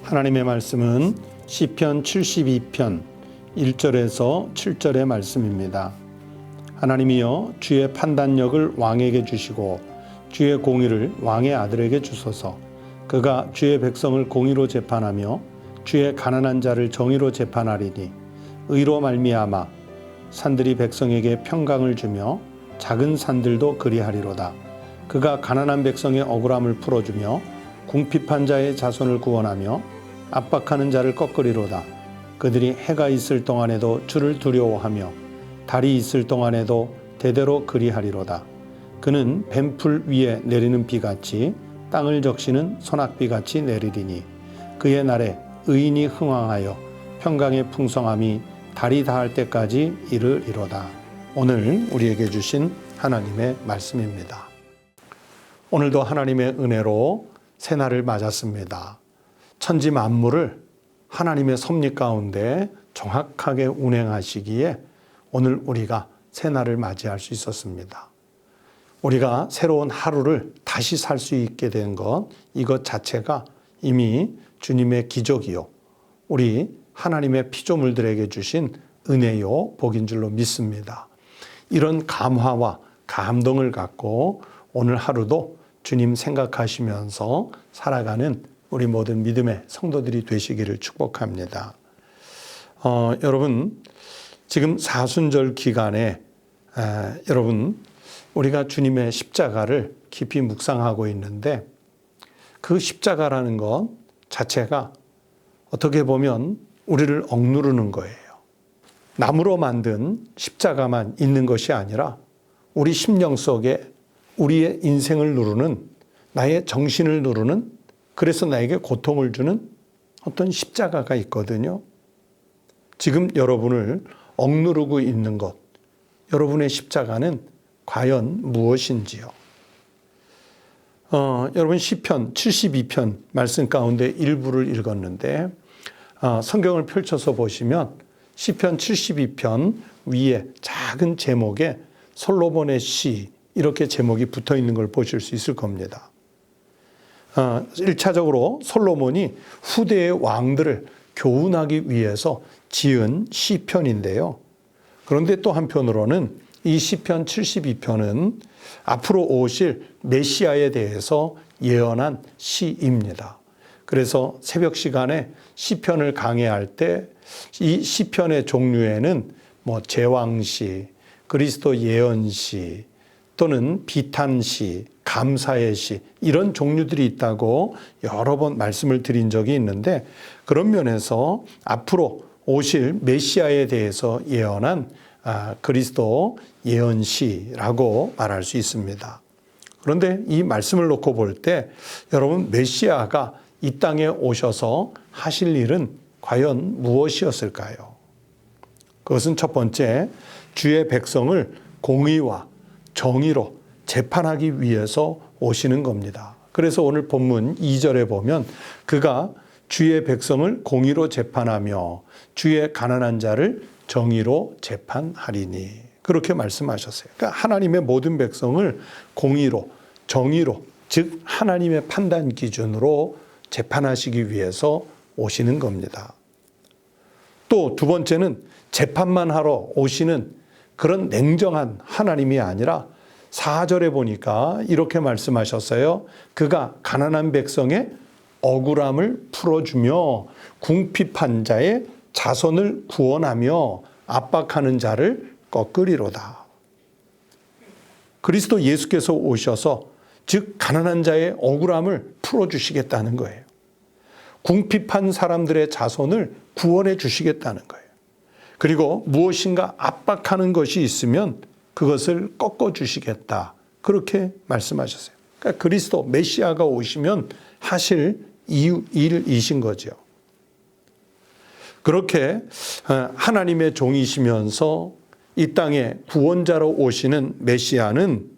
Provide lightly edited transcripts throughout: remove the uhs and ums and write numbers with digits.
하나님의 말씀은 시편 72편 1절에서 7절의 말씀입니다. 하나님이여 주의 판단력을 왕에게 주시고 주의 공의를 왕의 아들에게 주소서. 그가 주의 백성을 공의로 재판하며 주의 가난한 자를 정의로 재판하리니 의로 말미암아 산들이 백성에게 평강을 주며 작은 산들도 그리하리로다. 그가 가난한 백성의 억울함을 풀어주며 궁핍한 자의 자손을 구원하며 압박하는 자를 꺾으리로다. 그들이 해가 있을 동안에도 주를 두려워하며 달이 있을 동안에도 대대로 그리하리로다. 그는 뱀풀 위에 내리는 비같이 땅을 적시는 소낙비같이 내리리니 그의 날에 의인이 흥왕하여 평강의 풍성함이 달이 닿을 때까지 이르리로다. 오늘 우리에게 주신 하나님의 말씀입니다. 오늘도 하나님의 은혜로 새날을 맞았습니다. 천지 만물을 하나님의 섭리 가운데 정확하게 운행하시기에 오늘 우리가 새날을 맞이할 수 있었습니다. 우리가 새로운 하루를 다시 살 수 있게 된 것, 이것 자체가 이미 주님의 기적이요, 우리 하나님의 피조물들에게 주신 은혜요, 복인 줄로 믿습니다. 이런 감화와 감동을 갖고 오늘 하루도 주님 생각하시면서 살아가는 우리 모든 믿음의 성도들이 되시기를 축복합니다. 여러분, 지금 사순절 기간에 여러분, 우리가 주님의 십자가를 깊이 묵상하고 있는데 그 십자가라는 것 자체가 어떻게 보면 우리를 억누르는 거예요. 나무로 만든 십자가만 있는 것이 아니라 우리 심령 속에 우리의 인생을 누르는, 나의 정신을 누르는, 그래서 나에게 고통을 주는 어떤 십자가가 있거든요. 지금 여러분을 억누르고 있는 것, 여러분의 십자가는 과연 무엇인지요? 여러분 시편 72편 말씀 가운데 일부를 읽었는데 성경을 펼쳐서 보시면 시편 72편 위에 작은 제목에 솔로몬의 시 이렇게 제목이 붙어 있는 걸 보실 수 있을 겁니다. 1차적으로 솔로몬이 후대의 왕들을 교훈하기 위해서 지은 시편인데요. 그런데 또 한편으로는 이 시편 72편은 앞으로 오실 메시아에 대해서 예언한 시입니다. 그래서 새벽 시간에 시편을 강해할 때 이 시편의 종류에는 제왕시, 그리스도 예언시, 또는 비탄시, 감사의 시, 이런 종류들이 있다고 여러 번 말씀을 드린 적이 있는데, 그런 면에서 앞으로 오실 메시아에 대해서 예언한 그리스도 예언시라고 말할 수 있습니다. 그런데 이 말씀을 놓고 볼 때 여러분, 메시아가 이 땅에 오셔서 하실 일은 과연 무엇이었을까요? 그것은 첫 번째, 주의 백성을 공의와 정의로 재판하기 위해서 오시는 겁니다. 그래서 오늘 본문 2절에 보면 그가 주의 백성을 공의로 재판하며 주의 가난한 자를 정의로 재판하리니, 그렇게 말씀하셨어요. 그러니까 하나님의 모든 백성을 공의로, 정의로, 즉 하나님의 판단 기준으로 재판하시기 위해서 오시는 겁니다. 또 두 번째는 재판만 하러 오시는 그런 냉정한 하나님이 아니라 4절에 보니까 이렇게 말씀하셨어요. 그가 가난한 백성의 억울함을 풀어주며 궁핍한 자의 자손을 구원하며 압박하는 자를 꺾으리로다. 그리스도 예수께서 오셔서 즉 가난한 자의 억울함을 풀어주시겠다는 거예요. 궁핍한 사람들의 자손을 구원해 주시겠다는 거예요. 그리고 무엇인가 압박하는 것이 있으면 그것을 꺾어주시겠다, 그렇게 말씀하셨어요. 그러니까 그리스도 메시아가 오시면 하실 일이신 거죠. 그렇게 하나님의 종이시면서 이 땅에 구원자로 오시는 메시아는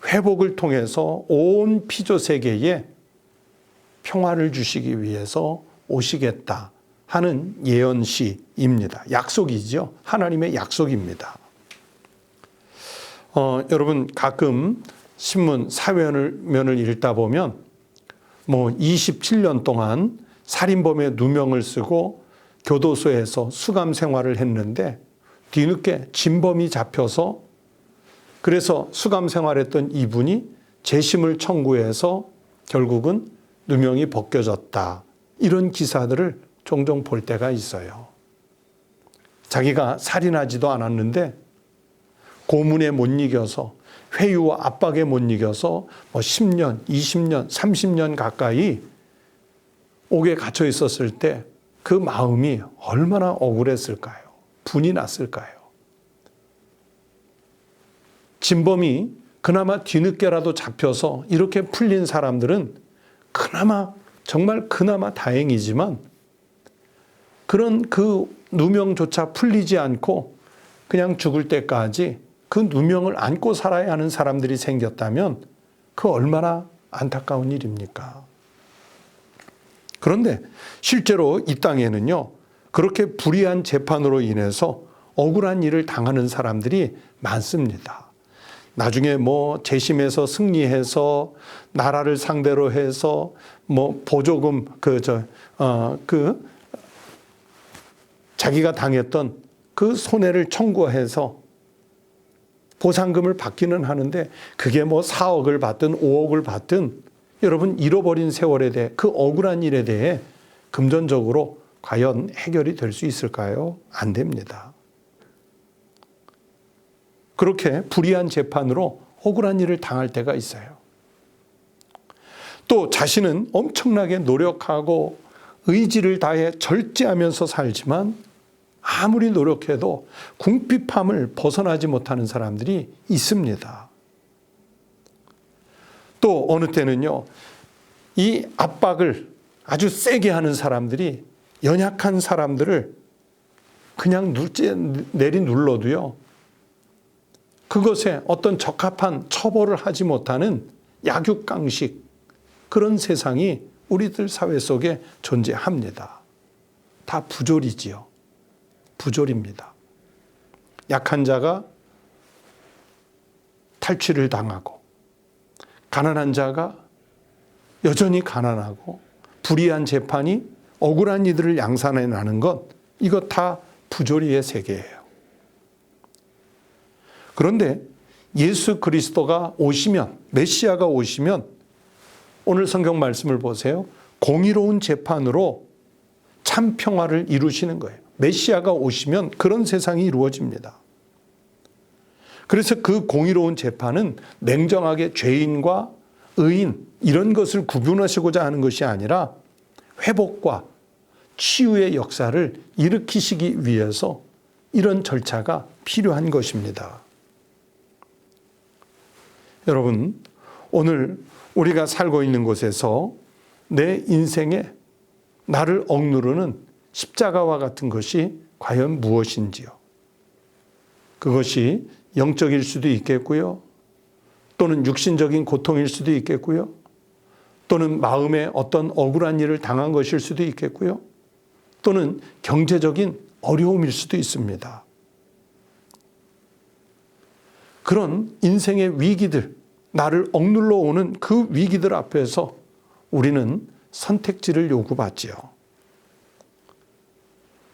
회복을 통해서 온 피조 세계에 평화를 주시기 위해서 오시겠다 하는 예언시입니다. 약속이죠. 하나님의 약속입니다. 여러분, 가끔 신문 사회면을 읽다 보면 27년 동안 살인범의 누명을 쓰고 교도소에서 수감 생활을 했는데 뒤늦게 진범이 잡혀서 그래서 수감 생활했던 이분이 재심을 청구해서 결국은 누명이 벗겨졌다. 이런 기사들을 종종 볼 때가 있어요. 자기가 살인하지도 않았는데 고문에 못 이겨서 회유와 압박에 못 이겨서 10년, 20년, 30년 가까이 옥에 갇혀 있었을 때 그 마음이 얼마나 억울했을까요? 분이 났을까요? 진범이 그나마 뒤늦게라도 잡혀서 이렇게 풀린 사람들은 그나마 정말 그나마 다행이지만 그런 그 누명조차 풀리지 않고 그냥 죽을 때까지 그 누명을 안고 살아야 하는 사람들이 생겼다면 그 얼마나 안타까운 일입니까? 그런데 실제로 이 땅에는요, 그렇게 불의한 재판으로 인해서 억울한 일을 당하는 사람들이 많습니다. 나중에 재심에서 승리해서 나라를 상대로 해서 보조금 자기가 당했던 그 손해를 청구해서 보상금을 받기는 하는데 그게 4억을 받든 5억을 받든 여러분 잃어버린 세월에 대해 그 억울한 일에 대해 금전적으로 과연 해결이 될 수 있을까요? 안 됩니다. 그렇게 불의한 재판으로 억울한 일을 당할 때가 있어요. 또 자신은 엄청나게 노력하고 의지를 다해 절제하면서 살지만 아무리 노력해도 궁핍함을 벗어나지 못하는 사람들이 있습니다. 또 어느 때는요, 이 압박을 아주 세게 하는 사람들이 연약한 사람들을 그냥 내리눌러도요, 그것에 어떤 적합한 처벌을 하지 못하는 약육강식, 그런 세상이 우리들 사회 속에 존재합니다. 다 부조리지요. 부조리입니다. 약한 자가 탈취를 당하고 가난한 자가 여전히 가난하고 불의한 재판이 억울한 이들을 양산해 나는 것, 이것 다 부조리의 세계예요. 그런데 예수 그리스도가 오시면, 메시아가 오시면 오늘 성경 말씀을 보세요. 공의로운 재판으로 참 평화를 이루시는 거예요. 메시아가 오시면 그런 세상이 이루어집니다. 그래서 그 공의로운 재판은 냉정하게 죄인과 의인 이런 것을 구분하시고자 하는 것이 아니라 회복과 치유의 역사를 일으키시기 위해서 이런 절차가 필요한 것입니다. 여러분, 오늘 우리가 살고 있는 곳에서 내 인생에 나를 억누르는 십자가와 같은 것이 과연 무엇인지요? 그것이 영적일 수도 있겠고요. 또는 육신적인 고통일 수도 있겠고요. 또는 마음에 어떤 억울한 일을 당한 것일 수도 있겠고요. 또는 경제적인 어려움일 수도 있습니다. 그런 인생의 위기들, 나를 억눌러 오는 그 위기들 앞에서 우리는 선택지를 요구받지요.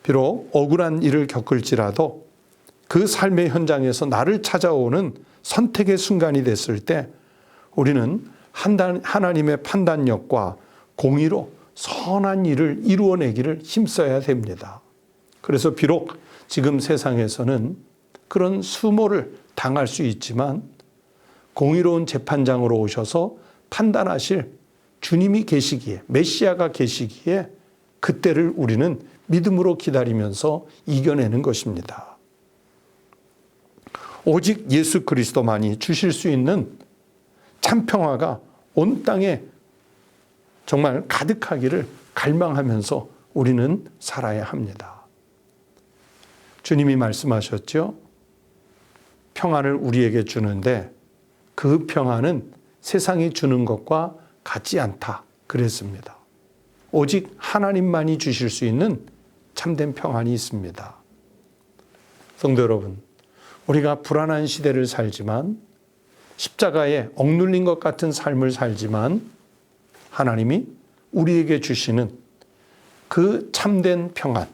비록 억울한 일을 겪을지라도 그 삶의 현장에서 나를 찾아오는 선택의 순간이 됐을 때 우리는 하나님의 판단력과 공의로 선한 일을 이루어내기를 힘써야 됩니다. 그래서 비록 지금 세상에서는 그런 수모를 당할 수 있지만 공의로운 재판장으로 오셔서 판단하실 주님이 계시기에, 메시아가 계시기에 그때를 우리는 믿음으로 기다리면서 이겨내는 것입니다. 오직 예수 그리스도만이 주실 수 있는 참 평화가 온 땅에 정말 가득하기를 갈망하면서 우리는 살아야 합니다. 주님이 말씀하셨죠. 평안을 우리에게 주는데 그 평안은 세상이 주는 것과 같지 않다 그랬습니다. 오직 하나님만이 주실 수 있는 참된 평안이 있습니다. 성도 여러분, 우리가 불안한 시대를 살지만 십자가에 억눌린 것 같은 삶을 살지만 하나님이 우리에게 주시는 그 참된 평안,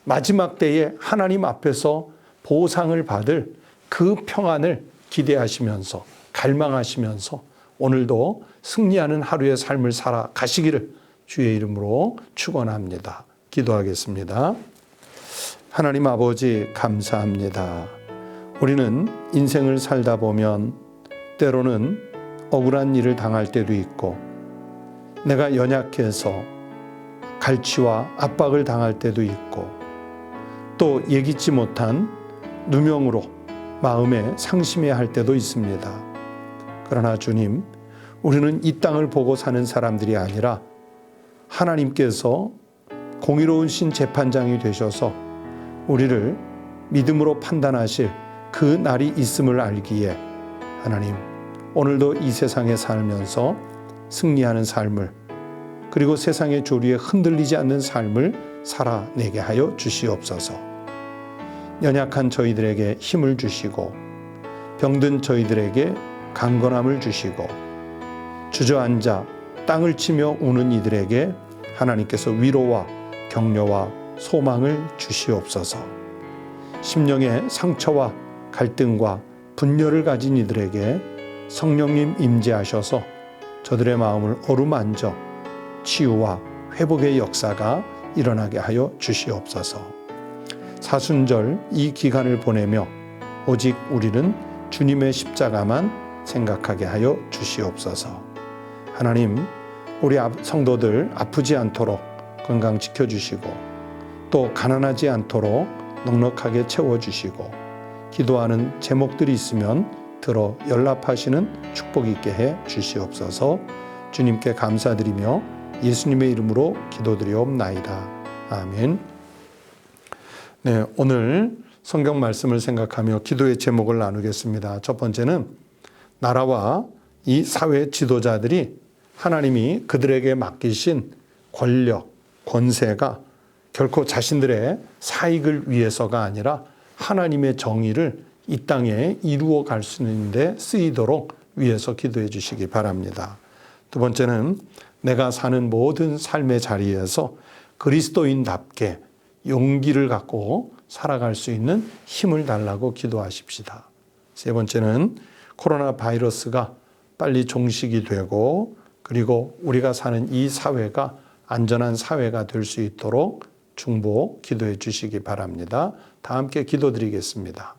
마지막 때에 하나님 앞에서 보상을 받을 그 평안을 기대하시면서 갈망하시면서 오늘도 승리하는 하루의 삶을 살아가시기를 주의 이름으로 축원합니다. 기도하겠습니다. 하나님 아버지 감사합니다. 우리는 인생을 살다 보면 때로는 억울한 일을 당할 때도 있고 내가 연약해서 갈취와 압박을 당할 때도 있고 또 예기치 못한 누명으로 마음에 상심해야 할 때도 있습니다. 그러나 주님, 우리는 이 땅을 보고 사는 사람들이 아니라 하나님께서 공의로우신 재판장이 되셔서 우리를 믿음으로 판단하실 그 날이 있음을 알기에 하나님, 오늘도 이 세상에 살면서 승리하는 삶을 그리고 세상의 조류에 흔들리지 않는 삶을 살아내게 하여 주시옵소서. 연약한 저희들에게 힘을 주시고 병든 저희들에게 강건함을 주시고 주저앉아 땅을 치며 우는 이들에게 하나님께서 위로와 격려와 소망을 주시옵소서. 심령의 상처와 갈등과 분열을 가진 이들에게 성령님 임재하셔서 저들의 마음을 어루만져 치유와 회복의 역사가 일어나게 하여 주시옵소서. 사순절 이 기간을 보내며 오직 우리는 주님의 십자가만 생각하게 하여 주시옵소서. 하나님, 우리 성도들 아프지 않도록 건강 지켜주시고 또 가난하지 않도록 넉넉하게 채워주시고 기도하는 제목들이 있으면 들어 연락하시는 축복 있게 해 주시옵소서. 주님께 감사드리며 예수님의 이름으로 기도드리옵나이다. 아멘. 네, 오늘 성경 말씀을 생각하며 기도의 제목을 나누겠습니다. 첫 번째는 나라와 이 사회 지도자들이 하나님이 그들에게 맡기신 권력, 권세가 결코 자신들의 사익을 위해서가 아니라 하나님의 정의를 이 땅에 이루어 갈 수 있는데 쓰이도록 위해서 기도해 주시기 바랍니다. 두 번째는 내가 사는 모든 삶의 자리에서 그리스도인답게 용기를 갖고 살아갈 수 있는 힘을 달라고 기도하십시다. 세 번째는 코로나 바이러스가 빨리 종식이 되고 그리고 우리가 사는 이 사회가 안전한 사회가 될 수 있도록 중보 기도해 주시기 바랍니다. 다 함께 기도드리겠습니다.